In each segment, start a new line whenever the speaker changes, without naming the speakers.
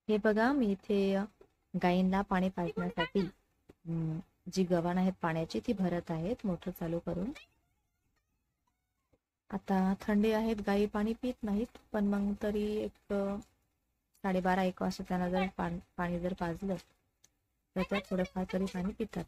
हे बघा, मी इथे गायींना पाणी पाजण्यासाठी जी गव्हाण आहेत पाण्याची ती भरत आहेत मोटर चालू करून. आता थंडी आहेत, गायी पाणी पित नाहीत, पण मग तरी एक 12:30-1 वाजता त्यांना जर पाणी जर पाजलं तर त्या थोडंफार तरी पाणी पितात.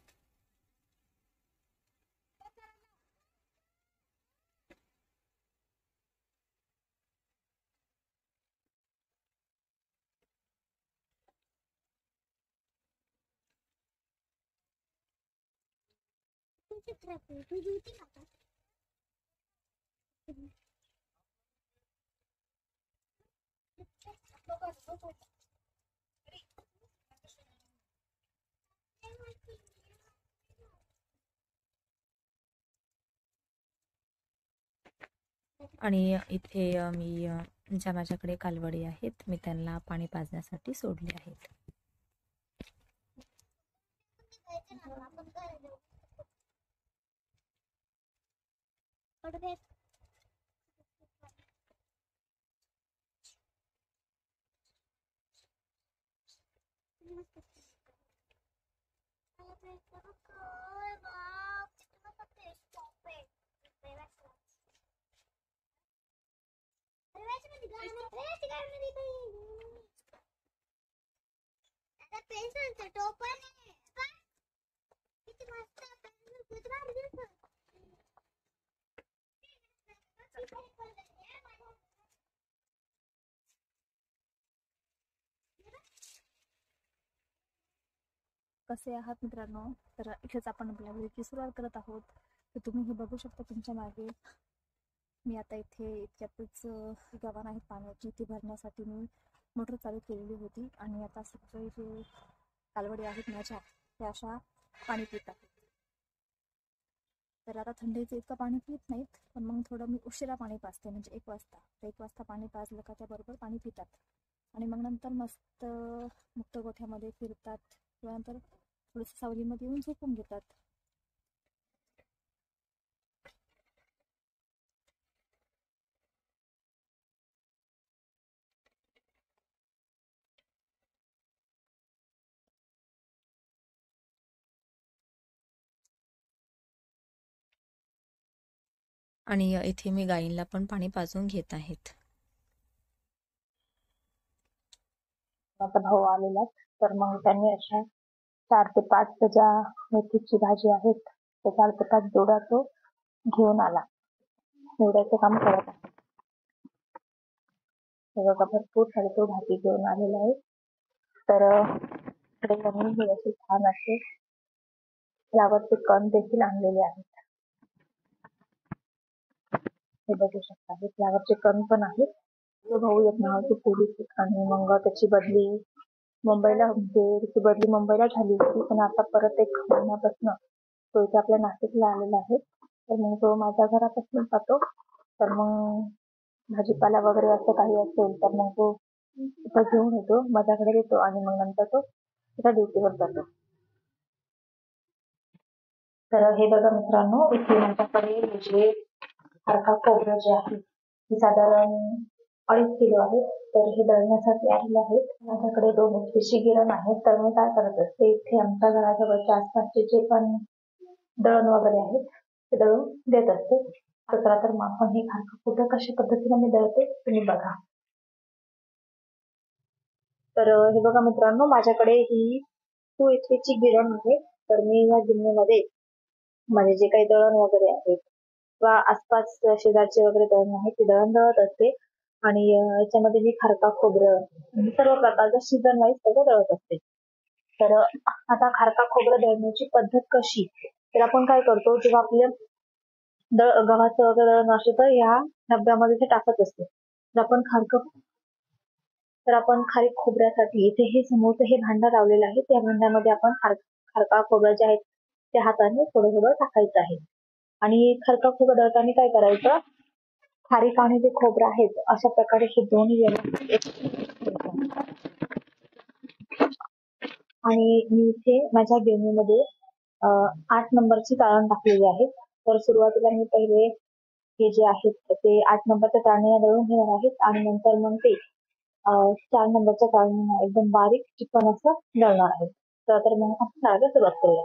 आणि इथे मी ज्या माझ्याकडे कालवडी आहेत मी त्यांना पाणी पाजण्यासाठी सोडले आहेत.
कसे आहात मित्रांनो? तर इथेच आपण आपल्या व्हिडिओची सुरुवात करत आहोत. तर तुम्ही हे बघू शकता तुमच्या मागे. मी आता इथे इतक्यातच गव्हाण आहेत पाण्याची ती भरण्यासाठी मी मोटर चालू केलेली होती आणि आता सगळे जे कालवडी आहेत माझ्या त्या अशा पाणी पित आहेत. तर आता थंडीचं इतकं पाणी पित नाहीत, पण मग थोडं मी उशिरा पाणी पाजते, म्हणजे 1 वाजता. तर 1 वाजता पाणी पाजलं का त्याबरोबर पाणी पितात आणि मग नंतर मस्त मुक्त गोठ्यामध्ये फिरतात किंवा नंतर थोडंसं सावलीमध्ये येऊन झोपून घेतात.
आणि इथे मी गायींना पण पाणी पाजून घेत आहेत.
माझा भाऊ आलेला, तर मग त्यांनी अशा 4 ते 5 ज्या मेथीची भाजी आहेत त्या 4 ते 5 जोड्या तो घेऊन आला. निवडायचं काम करत आहे. हे बघा, भरपूर सारे तो भाजी घेऊन आलेला आहे. तर इकडे त्यांनी हे असे छान असे फ्लावरचे कण देखील आणलेले आहेत. हे बघू शकता, हे फ्लावरचे कण पण आहेत. तो भाऊ एक नावाची पोलीस आणि मग त्याची बदली मुंबईला झाली होती, पण आता परत 1 महिन्यापासून तो इथे आपल्या नाशिकला आलेला आहे. तर मग तो माझ्या घरापासून जातो. तर मग भाजीपाला वगैरे असं काही असेल तर मग तो इथं घेऊन येतो, माझ्याकडे देतो आणि मग नंतर तो त्याच्या ड्युटीवर जातो. तर हे बघा मित्रांनो, इथे माझ्याकडे जे हरका खोबरं जे आहे ते साधारण 2.5 किलो आहे. तर हे दळण्यासाठी आलेले आहेत. माझ्याकडे 2 HP गिरण आहेत. तर मी काय करत असते, इथे आमच्या घराजवळच्या आसपासचे जे पण दळण वगैरे आहेत ते दळून देत असते. तर मग आपण हे हरका खोबरं कशा पद्धतीने मी दळते तुम्ही बघा. तर हे बघा मित्रांनो, माझ्याकडे ही 2 HP ची गिरण आहे. तर मी या गिरणीमध्ये माझे जे काही दळण वगैरे आहेत किंवा आसपास शेजारचे वगैरे दळण आहे ते दळण दळत असते आणि याच्यामध्ये मी खारका खोबरं सर्व प्रकारचं सीझन वाईज सगळं दळत असते. तर आता खारका खोबरं दळण्याची पद्धत कशी, तर आपण काय करतो, जेव्हा आपल्या गव्हाचं वगैरे दळण असतं तर ह्या डब्यामध्ये ते टाकत असते. तर आपण खारीक खोबऱ्यासाठी इथे हे समोरचं हे भांडं लावलेलं आहे. त्या भांड्यामध्ये आपण खारका खोबरं जे आहेत ते हाताने थोडं थोडं टाकायचं आहे आणि खारका खोबरं दळताना काय करायचं, खारीक आणि जे खोबरं आहेत अशा प्रकारे हे दोन्ही आणि मी इथे माझ्या गिरणीमध्ये 8 नंबरची चाळण टाकलेली आहे. तर सुरुवातीला मी पहिले हे जे आहेत ते 8 नंबरच्या चाळणीला दळून घेणार आहेत आणि नंतर मग ते 4 नंबरच्या चाळणीने एकदम बारीक चिकन असं दळणार आहे. तर मग आपण दळायला सुरुवात करूया.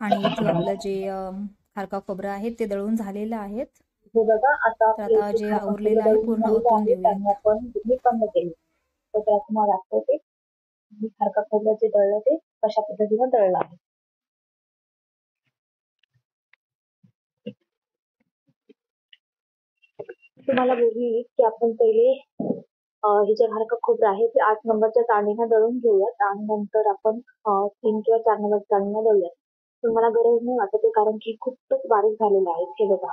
आणि इथे आपलं जे खारका खोबरं आहे ते दळून झालेलं आहेत.
हे बघा आता
तर
आपले
आता
जे
जे
खारका
उरलेलं
खोबरं
आहे
दळून
पूर्ण
झालेलं
ओतून
आहे
घेऊयात.
आणि आपण गिरणी बंद केली. तर त्याला तुम्हाला दाखवते मी खारका खोबरं जे दळलं ते कशा पद्धतीने दळलं आहे. तुम्हाला बोलली की आपण पहिले हे जे खारका खोबरं आहे ते 8 नंबरच्या चाळणीने दळून घेऊयात आणि नंतर आपण 3 किंवा 4 नंबरच्या चाळणीने दळूयात. तुम्हाला गरज नाही वाटत आहे कारण की खूपच बारीक झालेलं आहे हे बघा.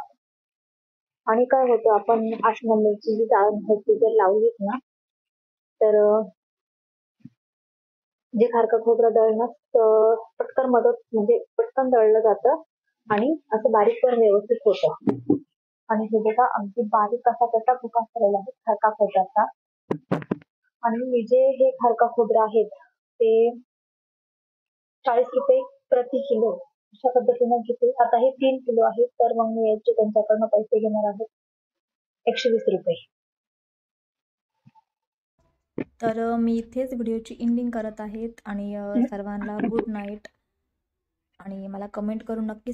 आणि काय होतं आपण 8 नंबरची जी चाळण आहे ती जर लावलीत ना तर जे खारका खोबरं दळण्यात पटकन मदत म्हणजे पटकन दळलं जातं आणि असं बारीक पण व्यवस्थित होतं. आणि हे बघा अगदी बारीक असा त्याचा भुका झालेला आहे खारका खोबऱ्याचा. आणि मी जे हे खारका खोबरं आहेत ते 40 रुपये प्रति किलो अशा पद्धतीने घेते. आता हे 3 किलो आहे तर मग मी याचे त्यांच्याकडनं पैसे घेणार आहे 120 रुपये.
तर मी इथेच व्हिडिओची एंडिंग करत आहेत आणि सर्वांना गुड नाईट. आणि मला कमेंट करून नक्की